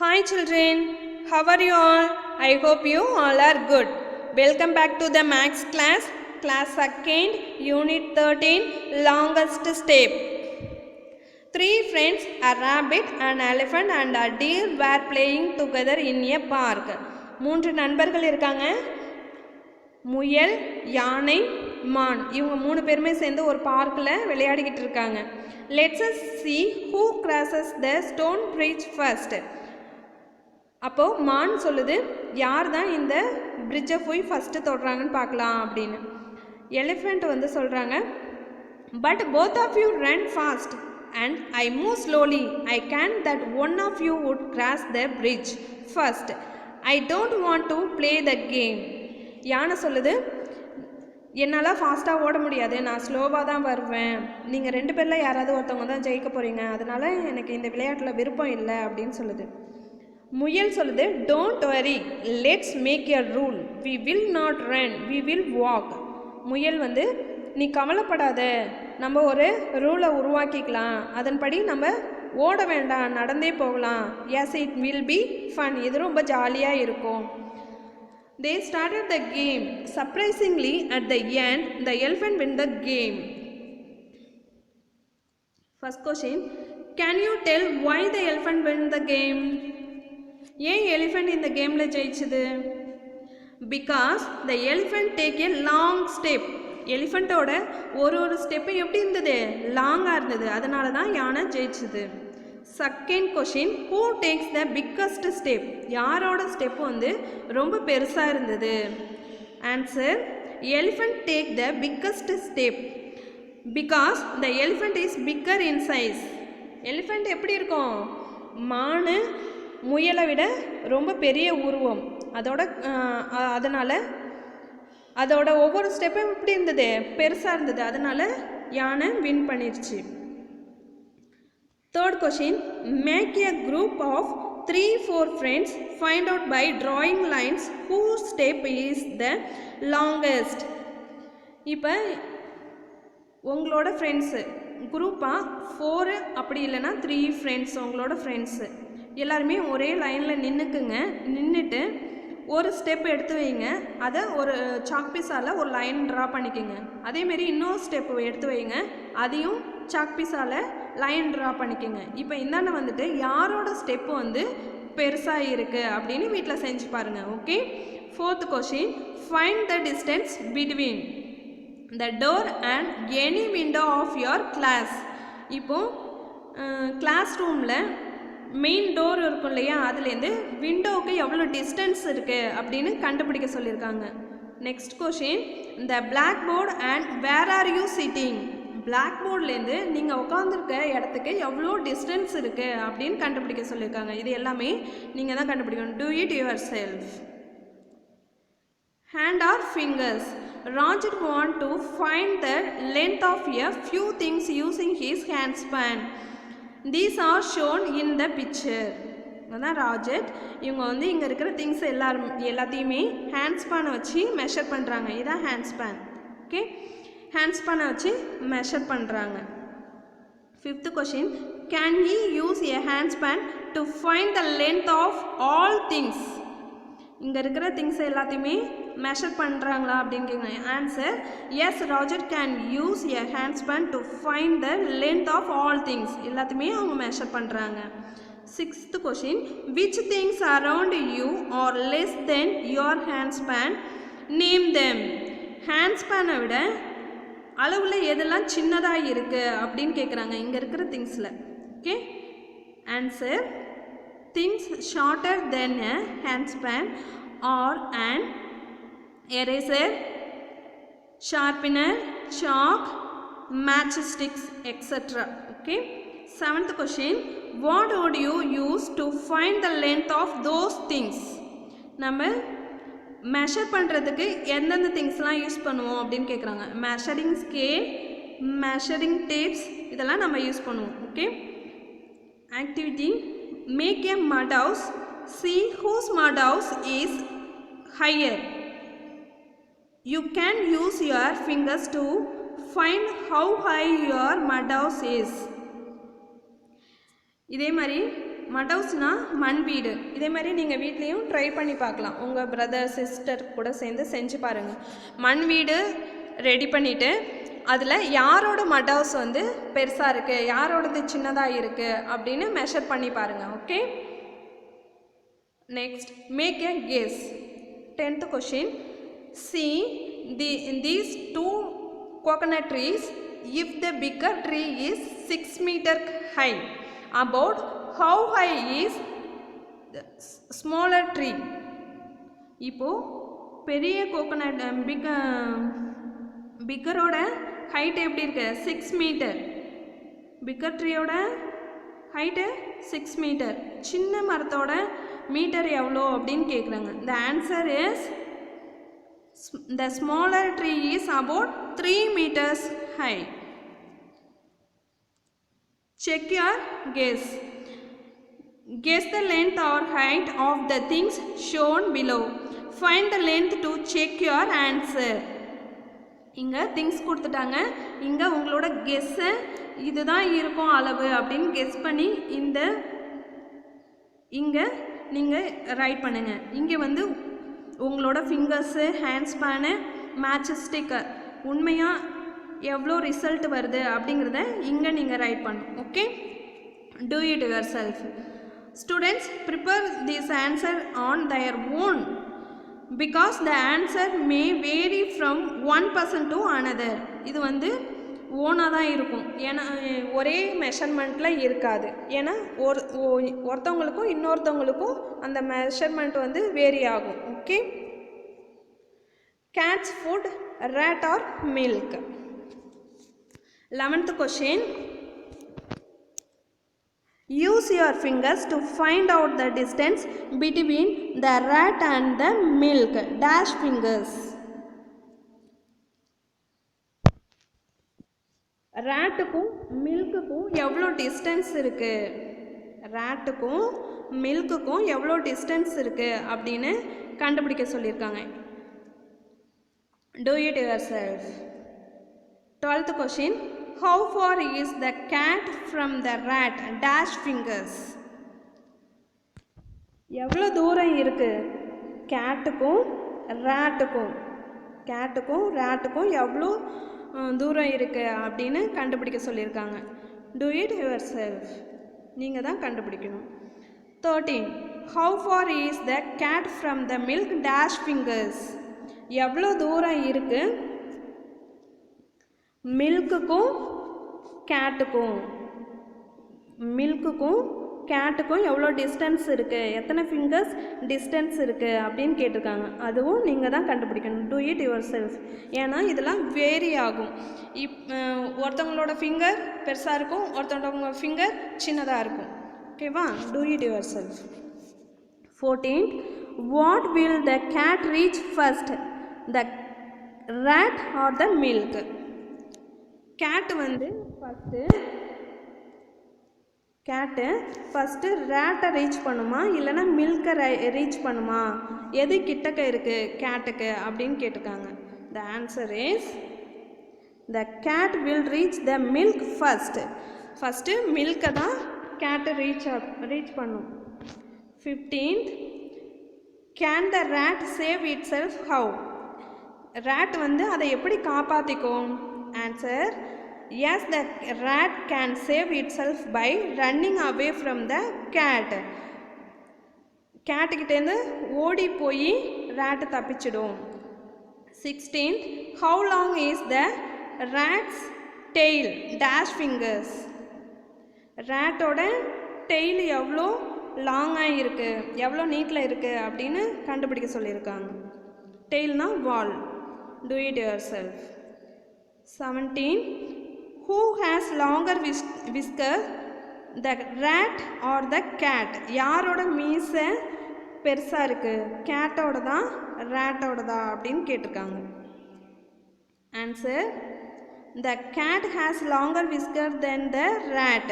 Hi children, how are you all? I hope you all are good. Welcome back to the Max class, class 2nd, unit 13, longest step. Three friends, a rabbit, an elephant and a deer were playing together in a park. மூன்று நண்பர்கள் இருக்காங்க. முயல், யானை, மான். இவங்க மூணு பேருமே சேர்ந்து ஒரு பார்க்கில் விளையாடிக்கிட்டு இருக்காங்க. Let's see who crosses the stone bridge first. அப்போது மான் சொல்லுது, யார் தான் இந்த பிரிட்ஜை போய் ஃபஸ்ட்டு தொடுறாங்கன்னு பார்க்கலாம் அப்படின்னு. எலிஃபெண்ட் வந்து சொல்கிறாங்க, but both of you run fast and I move slowly. I can that one of you would cross the bridge first. I don't want to play the game. யானை சொல்லுது, என்னால் ஃபாஸ்ட்டாக ஓட முடியாது, நான் ஸ்லோவாக தான் வருவேன், நீங்கள் ரெண்டு பேரில் யாராவது ஒருத்தவங்க தான் ஜெயிக்க போகிறீங்க, அதனால் எனக்கு இந்த விளையாட்டில் விருப்பம் இல்லை அப்படின்னு சொல்லுது. முயல் சொல்லுது, don't worry, let's make a rule, we will not run, we will walk. முயல் வந்து, நீ கவலைப்படாத, நம்ம ஒரு ரூலை உருவாக்கிக்கலாம், அதன்படி நம்ம ஓட வேண்டாம், நடந்தே போகலாம். Yes, it will be fun, இது ரொம்ப ஜாலியாக இருக்கும். They started the game. Surprisingly, at the end, the elephant win the game. First question, can you tell why the elephant win the game? ஏன் எலிஃபண்ட் இந்த கேமில் ஜெயிச்சுது? Because the elephant take a long step. எலிஃபண்ட்டோட ஒரு step எப்படி இருந்தது? லாங்காக இருந்தது, அதனால தான் யானை ஜெயிச்சுது. Second question, who takes the biggest step? யாரோட ஸ்டெப்பு வந்து ரொம்ப பெருசாக இருந்தது? Answer, elephant take the biggest step because the elephant is bigger in size. Elephant எப்படி இருக்கும்? மானு முயலை விட ரொம்ப பெரிய உருவம், அதனால் அதோட ஒவ்வொரு ஸ்டெப்பும் எப்படி இருந்தது? பெருசாக இருந்தது, அதனால் யானை வின் பண்ணிடுச்சு. Third question, make a group of 3-4 friends, find out by drawing lines who step is the longest. இப்போ உங்களோட ஃப்ரெண்ட்ஸு குரூப்பாக 4 அப்படி இல்லைன்னா 3 ஃப்ரெண்ட்ஸ், உங்களோட ஃப்ரெண்ட்ஸு எல்லாருமே ஒரே லைனில் நின்றுட்டு ஒரு ஸ்டெப் எடுத்து வைங்க, அதை ஒரு சாக் பீஸால் ஒரு லைன் ட்ரா பண்ணிக்கோங்க. அதேமாரி இன்னொரு ஸ்டெப் எடுத்து வைங்க, அதையும் சாக் பீஸால் லைன் ட்ரா பண்ணிக்கோங்க. இப்போ இந்தாண்ட வந்துட்டு யாரோட ஸ்டெப்பு வந்து பெருசாக இருக்குது அப்படின்னு வீட்டில் செஞ்சு பாருங்கள். Okay. Fourth question, find the distance between the door and any window of your class. இப்போது கிளாஸ் ரூமில் மெயின் டோர் இருக்கும் இல்லையா, அதுலேருந்து விண்டோவுக்கு எவ்வளோ டிஸ்டன்ஸ் இருக்குது அப்படின்னு கண்டுபிடிக்க சொல்லியிருக்காங்க. Next question, the blackboard and where are you sitting. Black போர்ட்லேருந்து நீங்கள் உட்காந்துருக்க இடத்துக்கு எவ்வளோ டிஸ்டன்ஸ் இருக்குது அப்படின்னு கண்டுபிடிக்க சொல்லியிருக்காங்க. இது எல்லாமே நீங்கள் தான் கண்டுபிடிக்கணும். Do it yourself. Hand or fingers. Roger want to find the length of a few things using his hand span. These are shown in the picture. அதான் ராஜெட். இவங்க வந்து இங்கே இருக்கிற திங்ஸ் எல்லாத்தையுமே ஹேண்ட் ஸ்பேனை வச்சு மெஷர் பண்ணுறாங்க. இதுதான் ஹேண்ட் ஸ்பேன். ஓகே, ஹேண்ட் ஸ்பேனை வச்சு மெஷர் பண்ணுறாங்க. Fifth question, can he use a hand span to find the length of all things? இங்கே இருக்கிற திங்ஸ் எல்லாத்தையுமே மெஷர் பண்ணுறாங்களா அப்படின்னு கேட்குறாங்க. Answer, yes, Roger can use a hand span to find the length of all things. எல்லாத்தையுமே அவங்க measure பண்ணுறாங்க. Sixth question, which things around you are less than your hand span, name them. Hand ஸ்பேனை விட அளவில் எதெல்லாம் சின்னதாக இருக்குது அப்படின்னு கேட்குறாங்க இங்கே இருக்கிற திங்ஸில். Okay. Answer, things shorter than a handspan are an eraser, sharpener, chalk, matchsticks, etc. Okay. Seventh question, what would you use to find the length of those things? நம்ம மெஷர் பண்ணுறதுக்கு எந்தெந்த திங்ஸ்லாம் யூஸ் பண்ணுவோம் அப்படின்னு கேட்குறாங்க. மெஷரிங் ஸ்கேல், மெஷரிங் டேப்ஸ், இதெல்லாம் நம்ம use பண்ணுவோம். Okay. Activity, make a mud house, see whose mud house is higher. You can use your fingers to find how high your mud house is. இதே மாதிரி மடவுஸ்னா மண் வீடு. இதே மாதிரி நீங்கள் வீட்லேயும் ட்ரை பண்ணி பார்க்கலாம். உங்கள் பிரதர் சிஸ்டர் கூட சேர்ந்து செஞ்சு பாருங்கள். மண் வீடு ரெடி பண்ணிவிட்டு அதில் யாரோட மட் ஹவுஸ் வந்து பெருசாக இருக்குது, யாரோடது சின்னதாக இருக்குது அப்படின்னு மெஷர் பண்ணி பாருங்கள். Okay, next make a guess. 10th question. See these two coconut trees. If the bigger tree is 6 meter high, about how high is the smaller tree? இப்போ பெரிய கோகோனட் பிக்கரோட ஹைட் எப்படி இருக்கு? 6 மீட்டர். பிக்கர் ட்ரீயோட height 6 metre. சின்ன மரத்தோட metre எவ்வளோ அப்படின்னு கேட்குறாங்க. The answer is the smaller tree is about 3 meters high. Check your guess. Guess the length or height of the things shown below. Find the length to check your answer. இங்கே things கொடுத்துட்டாங்க. இங்கே உங்களோட கெஸ்ஸை இதுதான் இருக்கும் அளவு அப்படின்னு guess பண்ணி இங்கே நீங்கள் ரைட் பண்ணுங்கள். இங்கே வந்து உங்களோட fingers, hand span, match sticker உண்மையாக எவ்வளோ ரிசல்ட் வருது அப்படிங்கிறத இங்கே நீங்கள் ரைட் பண்ணணும். Okay, two it your self. Students, prepare this answer on their own because the answer may vary from one person to another. இது வந்து ஓனாக தான் இருக்கும். ஏன்னா ஒரே மெஷர்மெண்ட்டில் இருக்காது. ஏன்னா ஒருத்தவங்களுக்கும் இன்னொருத்தவங்களுக்கும் அந்த மெஷர்மெண்ட் வந்து வேரி ஆகும். Okay, cats food, rat or milk. 11th question. Use your fingers to find out the distance between the rat and the milk. Dash fingers. ராட்டுக்கும் மில்க்குக்கும் எவ்வளோ டிஸ்டன்ஸ் இருக்குது, ராட்டுக்கும் மில்க்குக்கும் எவ்வளோ டிஸ்டன்ஸ் இருக்குது அப்படின்னு கண்டுபிடிக்க சொல்லியிருக்காங்க. Do it yourself. 12th question. How far is the cat from the rat? Dash fingers. எவ்வளோ தூரம் இருக்குது கேட்டுக்கும் ராட்டுக்கும் எவ்வளோ தூரம் இருக்குது அப்படின்னு கண்டுபிடிக்க சொல்லியிருக்காங்க. Do it yourself. நீங்கள் தான் கண்டுபிடிக்கணும். 13. How far is the cat from the milk? Dash fingers. எவ்வளோ தூரம் இருக்குது மில்க்குக்கும் கேட்டுக்கும் எவ்வளோ டிஸ்டன்ஸ் இருக்குது, எத்தனை ஃபிங்கர்ஸ் டிஸ்டன்ஸ் இருக்குது அப்படின்னு கேட்டிருக்காங்க. அதுவும் நீங்கள் தான் கண்டுபிடிக்கணும். Do it your self. ஏன்னா இதெல்லாம் வேரி ஆகும். ஒருத்தவங்களோட ஃபிங்கர் பெருசாக இருக்கும், ஒருத்தவங்க ஃபிங்கர் சின்னதாக இருக்கும். ஓகேவா? Two it your self. 14. What will the cat reach first? The rat or the milk? கேட்டு வந்து ஃபஸ்ட்டு ரேட்டை ரீச் பண்ணுமா இல்லைனா மில்கை ரீச் பண்ணுமா, எது கிட்டக்க இருக்குது கேட்டுக்கு அப்படின்னு கேட்டிருக்காங்க. The answer is the cat will reach the milk first மில்கை தான் கேட்டு ரீச் பண்ணும். 15. Can the rat save itself how? Rat வந்து அதை எப்படி காப்பாற்றிக்கும்? Answer, yes, the rat can save itself by running away from the cat. கேட்டுக்கிட்டேருந்து ஓடி போய் ரேட்டு தப்பிச்சிடும். 16. How long is the rat's tail? Dash fingers. ரேட்டோட டெய்ல் எவ்வளோ லாங்காக இருக்குது, எவ்வளோ நீட்டில் இருக்குது அப்படின்னு கண்டுபிடிக்க சொல்லியிருக்காங்க. டெய்ல்னா வால். Do it yourself. 17. Who has longer whiskers, the rat or the cat? யாரோட மீசை பெருசாக இருக்குது, கேட்டோடதா ரேட்டோடதா அப்படின்னு கேட்டிருக்காங்க. Answer, the cat has longer whiskers than the rat.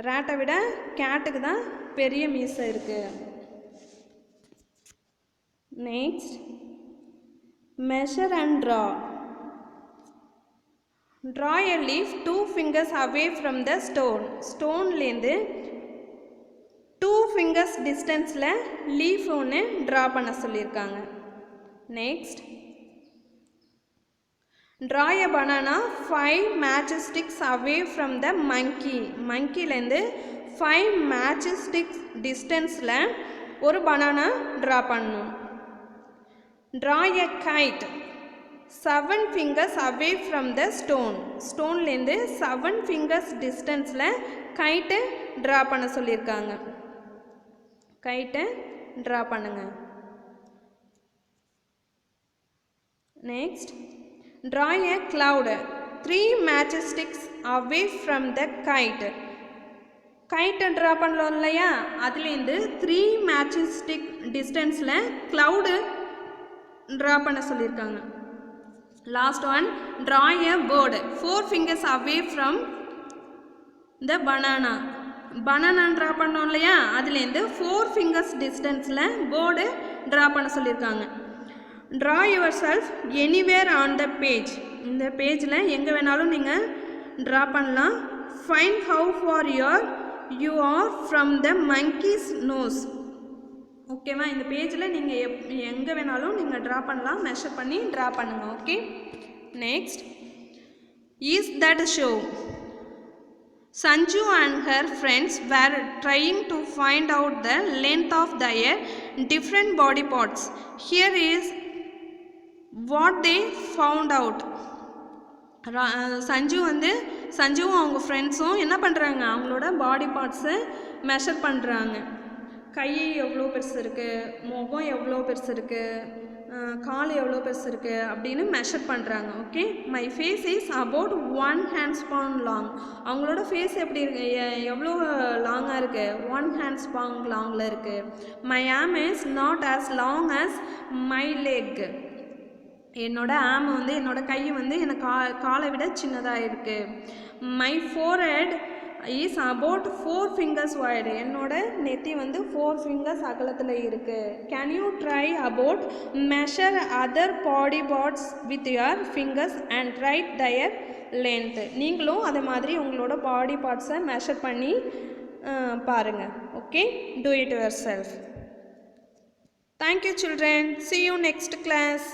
ரேட்டை விட கேட்டுக்கு தான் பெரிய மீசை இருக்குது. Next, measure and draw. Draw a leaf 2 fingers away from the stone. ஸ்டோன்லேருந்து 2 fingers டிஸ்டன்ஸில் லீஃப் ஒன்று ட்ரா பண்ண சொல்லியிருக்காங்க. Next draw a banana 5 matchsticks away from the monkey. மங்கிலேருந்து 5 matchsticks டிஸ்டன்ஸில் ஒரு பனானா ட்ரா பண்ணணும். draw a kite 7 fingers away from the stone. ஸ்டோன்லேருந்து 7 fingers டிஸ்டன்ஸில் kite draw பண்ண சொல்லியிருக்காங்க. கைட்டை ட்ரா பண்ணுங்க. Next draw a cloud 3 matchsticks away from the kite. கைட்டை ட்ரா பண்ணலாம் இல்லையா, அதுலேருந்து 3 matchstick டிஸ்டன்ஸில் க்ளவுடு ட்ரா பண்ண சொல்லியிருக்காங்க. Last one draw a bird 4 fingers away from the banana. Banana draw பண்ணோம் இல்லையா, அதுலேருந்து 4 fingers டிஸ்டன்ஸில் பேர்டு ட்ரா பண்ண சொல்லியிருக்காங்க. draw yourself anywhere on the page. இந்த பேஜில் எங்கே வேணாலும் நீங்கள் ட்ரா பண்ணலாம். find how far you are from the monkey's nose. ஓகேவா, இந்த பேஜில் நீங்கள் எங்கே வேணாலும் நீங்கள் ட்ரா பண்ணலாம், மெஷர் பண்ணி ட்ரா பண்ணுங்கள். Okay. Next is that show. Sanju and her friends were trying to find out the length of their different body parts. Here is what they found out. சஞ்சுவும் அவங்க ஃப்ரெண்ட்ஸும் என்ன பண்ணுறாங்க, அவங்களோட பாடி பார்ட்ஸை மெஷர் பண்ணுறாங்க. கை எவ்வளோ பெருசு இருக்குது, முகம் எவ்வளோ பெருசு இருக்குது, கால் எவ்வளோ பெருசு இருக்குது அப்படின்னு மெஷர் பண்ணுறாங்க. Okay. My face is about 1 handspan long. அவங்களோட ஃபேஸ் எப்படி இருக்கு, எவ்வளோ லாங்காக இருக்குது, 1 handspan லாங்கில் இருக்குது. My am is not as long as my leg. என்னோட ஆம் என்னோட கை எனக்கு காலை விட சின்னதாக இருக்குது. My forehead is about 4 fingers wide. என்னோட நெத்தி 4 fingers அகலத்தில் இருக்குது. Can you try about measure other body parts with your fingers and right their length. நீங்களும் அதே மாதிரி உங்களோட பாடி பார்ட்ஸை மெஷர் பண்ணி பாருங்கள். Okay. Two it your self. Thank you children. See you next class.